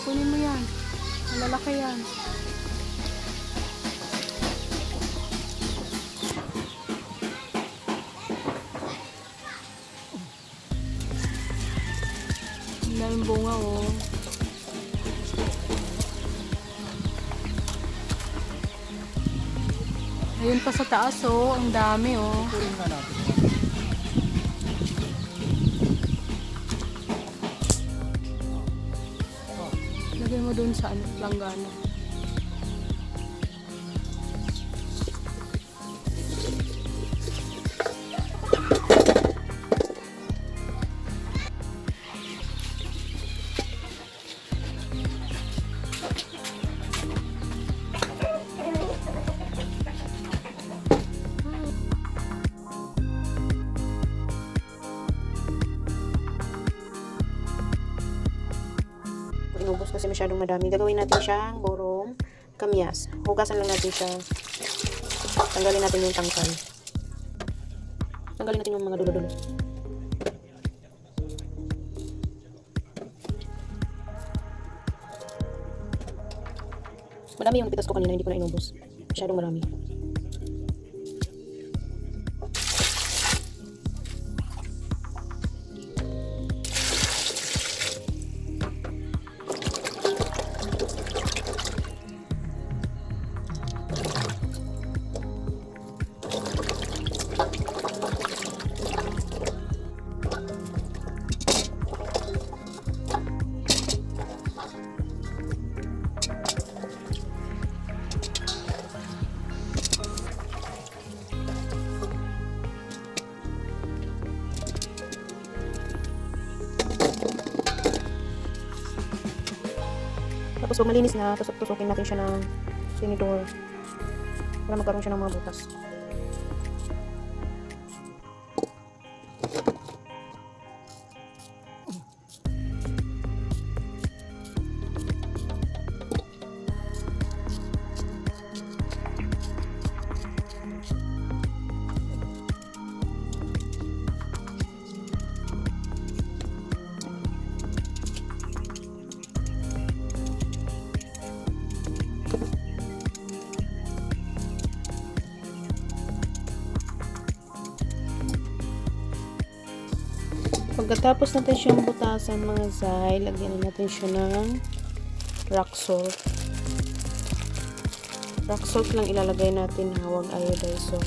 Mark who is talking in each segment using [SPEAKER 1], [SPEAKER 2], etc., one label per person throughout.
[SPEAKER 1] Kunin mo yan. Malalaki yan. Ang daming bunga, oh. Ayun pa sa taas, oh. Ang dami, oh.
[SPEAKER 2] Kunin nga natin.
[SPEAKER 1] Lagay mo dun sa ano, langgana.
[SPEAKER 3] Inubos kasi masyadong madami. Gagawin natin siyang burong kamias. Hugasan lang natin siya. Tanggalin natin yung tangkal. Tanggalin natin yung mga dulo-dulo. Madami yung pitas ko kanina, hindi ko na inubos. Masyadong marami. Tapos pag malinis na, tusok-tusokin natin siya ng tinidor para magkaroon siya ng mga butas. Pagkatapos natin siyang butasan mga zay, lagyan natin siya ng rock salt. Rock salt lang ilalagay natin, huwag iodized salt.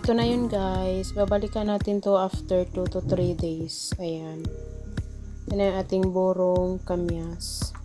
[SPEAKER 3] ito na yun guys. Babalikan natin to after 2 to 3 days. Ayan. Yan ang ating burong kamyas.